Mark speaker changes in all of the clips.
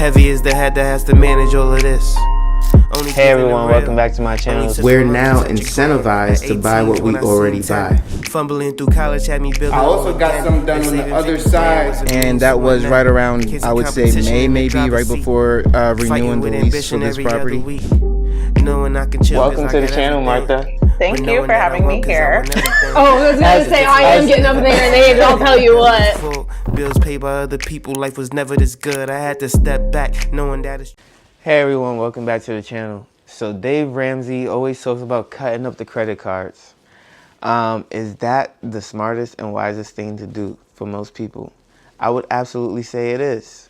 Speaker 1: Heavy is the head that has to manage all of this.
Speaker 2: Hey everyone, welcome back to my channel.
Speaker 3: We're now incentivized to buy what we already buy.
Speaker 1: Fumbling through college had me building.
Speaker 4: I also got some done on the other side.
Speaker 2: And that was right around, I would say, May, maybe, right before renewing the lease for this property. Welcome to the channel, Martha.
Speaker 5: Thank you for having me here.
Speaker 6: Oh, I was going to say, I am getting up in their names, I'll tell you what.
Speaker 1: Bills paid by other people, life was never this good. I had to step back, knowing that it's...
Speaker 2: Hey everyone, welcome back to the channel. So Dave Ramsey always talks about cutting up the credit cards. Is that the smartest and wisest thing to do for most people? I would absolutely say it is.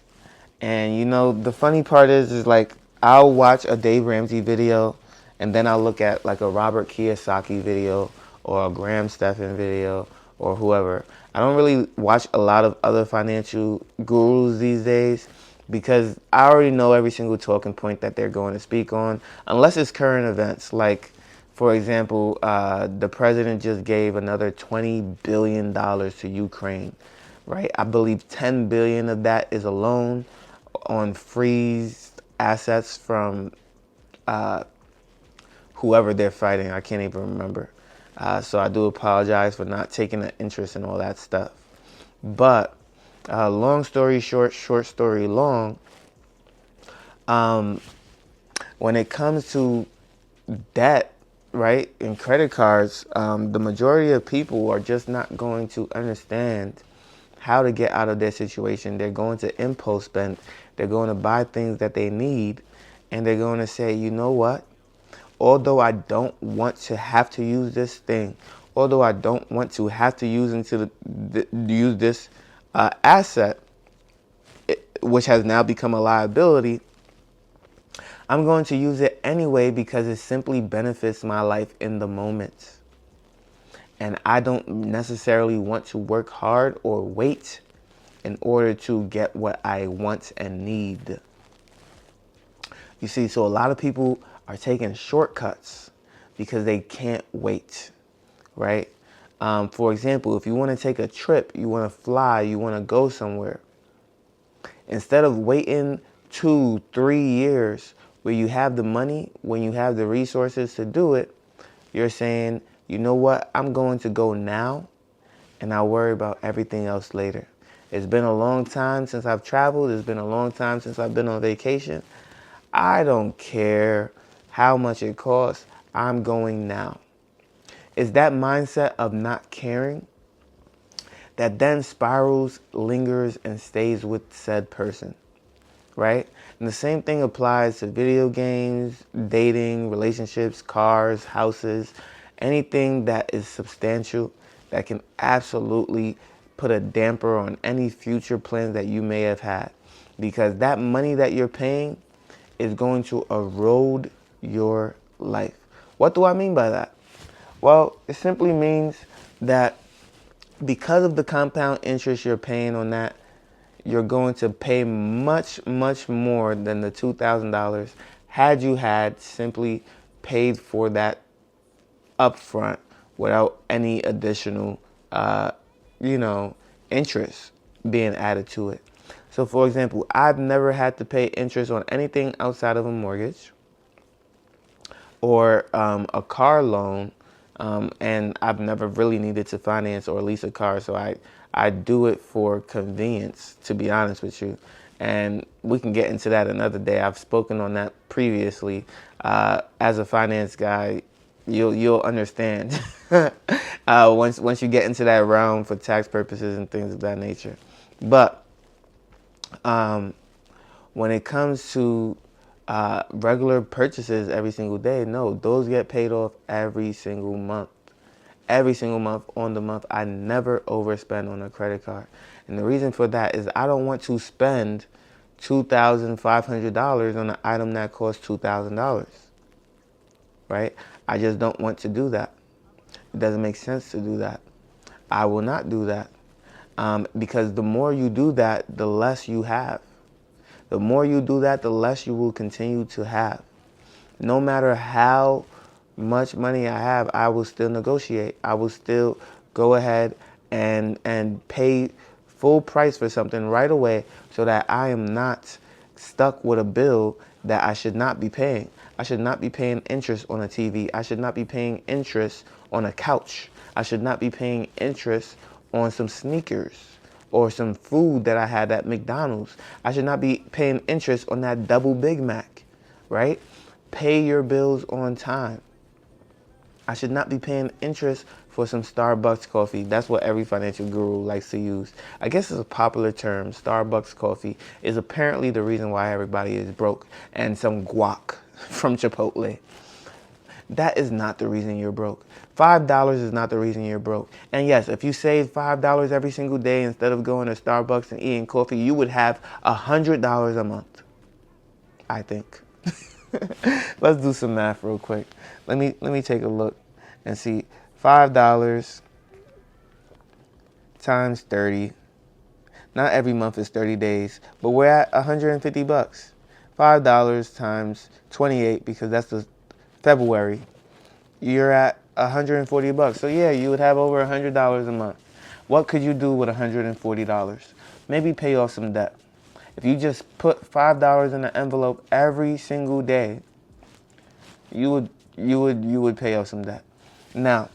Speaker 2: And you know, the funny part is like, I'll watch a Dave Ramsey video and then I'll look at like a Robert Kiyosaki video or a Graham Stephan video or whoever. I don't really watch a lot of other financial gurus these days because I already know every single talking point that they're going to speak on, unless it's current events. Like, for example, the president just gave another $20 billion to Ukraine, right? I believe $10 billion of that is a loan on freezed assets from whoever they're fighting. I can't even remember. So I do apologize for not taking an interest in all that stuff. But long story short, short story long, when it comes to debt, right, and credit cards, the majority of people are just not going to understand how to get out of their situation. They're going to impulse spend. They're going to buy things that they need, and they're going to say, you know what? Although I don't want to have to use this thing, although I don't want to have to use use this asset, which has now become a liability, I'm going to use it anyway because it simply benefits my life in the moment. And I don't necessarily want to work hard or wait in order to get what I want and need. You see, so a lot of people are taking shortcuts because they can't wait, right? For example, if you want to take a trip, you want to fly, you want to go somewhere, instead of waiting 2-3 years where you have the money, when you have the resources to do it, you're saying, you know what, I'm going to go now and I'll worry about everything else later. It's been a long time since I've traveled. It's been a long time since I've been on vacation. I don't care how much it costs. I'm going now. It's that mindset of not caring that then spirals, lingers, and stays with said person, right? And the same thing applies to video games, dating, relationships, cars, houses, anything that is substantial that can absolutely put a damper on any future plans that you may have had. Because that money that you're paying is going to erode your life. What do I mean by that? Well, it simply means that because of the compound interest you're paying on that, you're going to pay much, much more than the $2,000 had you had simply paid for that upfront without any additional, interest being added to it. So, for example, I've never had to pay interest on anything outside of a mortgage or a car loan, and I've never really needed to finance or lease a car, so I do it for convenience, to be honest with you. And we can get into that another day. I've spoken on that previously. As a finance guy, you'll understand once you get into that realm for tax purposes and things of that nature. But when it comes to regular purchases every single day, no, those get paid off every single month. Every single month on the month. I never overspend on a credit card. And the reason for that is I don't want to spend $2,500 on an item that costs $2,000. Right? I just don't want to do that. It doesn't make sense to do that. I will not do that. Because the more you do that, the less you have. The more you do that, the less you will continue to have. No matter how much money I have, I will still negotiate. I will still go ahead and pay full price for something right away so that I am not stuck with a bill that I should not be paying. I should not be paying interest on a TV. I should not be paying interest on a couch. I should not be paying interest on some sneakers or some food that I had at McDonald's. I should not be paying interest on that double Big Mac, right? Pay your bills on time. I should not be paying interest for some Starbucks coffee. That's what every financial guru likes to use. I guess it's a popular term. Starbucks coffee is apparently the reason why everybody is broke, and some guac from Chipotle. That is not the reason you're broke. $5 is not the reason you're broke. And yes, if you save $5 every single day instead of going to Starbucks and eating coffee, you would have $100 a month, I think. Let's do some math real quick. Let me take a look and see. $5 times 30. Not every month is 30 days, but we're at $150. $5 times 28, because that's the February. You're at $140. So yeah, you would have over $100 a month. What could you do with $140? Maybe pay off some debt. If you just put $5 in the envelope every single day, you would pay off some debt. Now,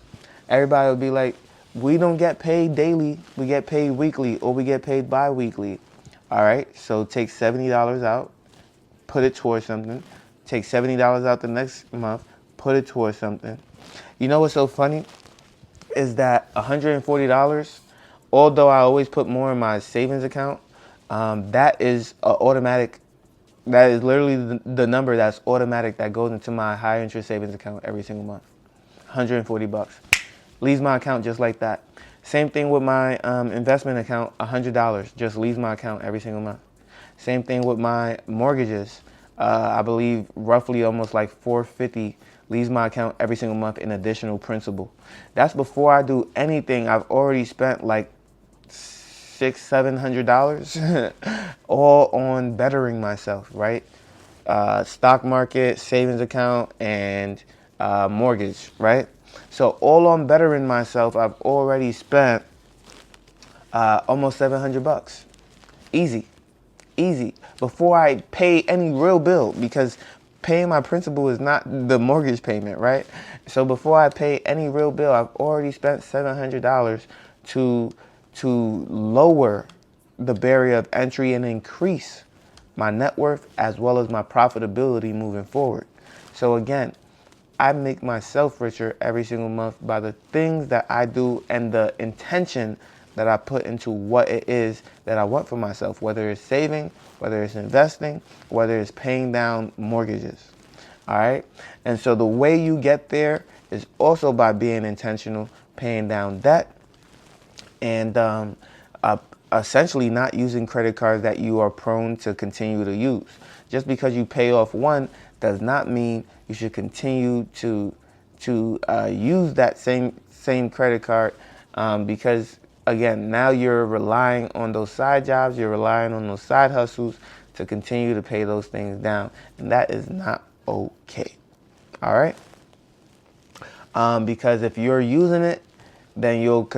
Speaker 2: everybody would be like, we don't get paid daily, we get paid weekly, or we get paid bi-weekly. All right, so take $70 out, put it towards something. Take $70 out the next month, put it towards something. You know what's so funny? Is that $140, although I always put more in my savings account, that is automatic. That is literally the number that's automatic that goes into my high interest savings account every single month. $140. Leaves my account just like that. Same thing with my investment account, $100. Just leaves my account every single month. Same thing with my mortgages. I believe roughly almost like $450 leaves my account every single month in additional principal. That's before I do anything. I've already spent like $600-700 all on bettering myself, right? Stock market, savings account, and mortgage, right? So all on bettering myself, I've already spent almost $700. Easy. Before I pay any real bill, because paying my principal is not the mortgage payment, right? So before I pay any real bill, I've already spent $700 to lower the barrier of entry and increase my net worth as well as my profitability moving forward. So again, I make myself richer every single month by the things that I do and the intention that I put into what it is that I want for myself, whether it's saving, whether it's investing, whether it's paying down mortgages. All right? And so the way you get there is also by being intentional, paying down debt, and essentially not using credit cards that you are prone to continue to use. Just because you pay off one does not mean you should continue to use that same credit card, because again, now you're relying on those side jobs, you're relying on those side hustles to continue to pay those things down, and that is not okay. All right? Because if you're using it, then you'll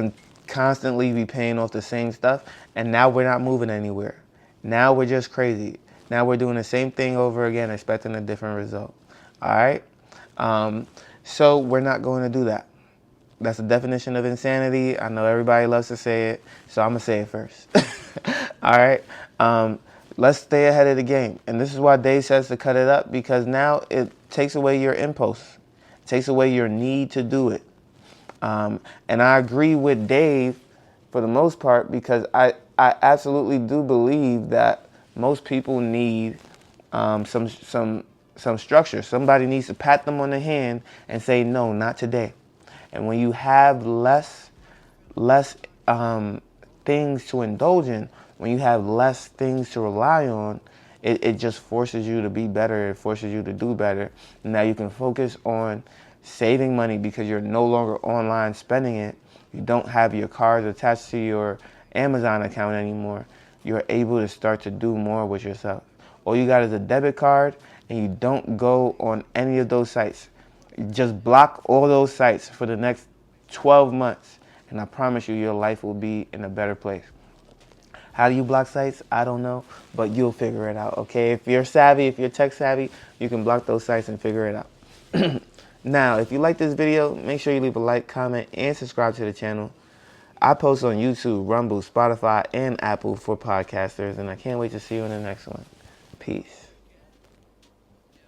Speaker 2: constantly be paying off the same stuff, and now we're not moving anywhere. Now we're just crazy. Now we're doing the same thing over again, expecting a different result. All right? So we're not going to do that. That's the definition of insanity. I know everybody loves to say it, so I'm going to say it first. All right? Let's stay ahead of the game. And this is why Dave says to cut it up, because now it takes away your impulse. It takes away your need to do it. And I agree with Dave for the most part, because I absolutely do believe that most people need some structure. Somebody needs to pat them on the hand and say, no, not today. And when you have less things to indulge in, when you have less things to rely on, it just forces you to be better. It forces you to do better. And now you can focus on saving money because you're no longer online spending it. You don't have your cards attached to your Amazon account anymore. You're able to start to do more with yourself. All you got is a debit card, and you don't go on any of those sites. Just block all those sites for the next 12 months, and I promise you your life will be in a better place. How do you block sites? I don't know, but you'll figure it out, okay? If you're savvy, if you're tech savvy, you can block those sites and figure it out. Now, if you like this video, make sure you leave a like, comment, and subscribe to the channel. I post on YouTube, Rumble, Spotify, and Apple for podcasters, and I can't wait to see you in the next one. Peace.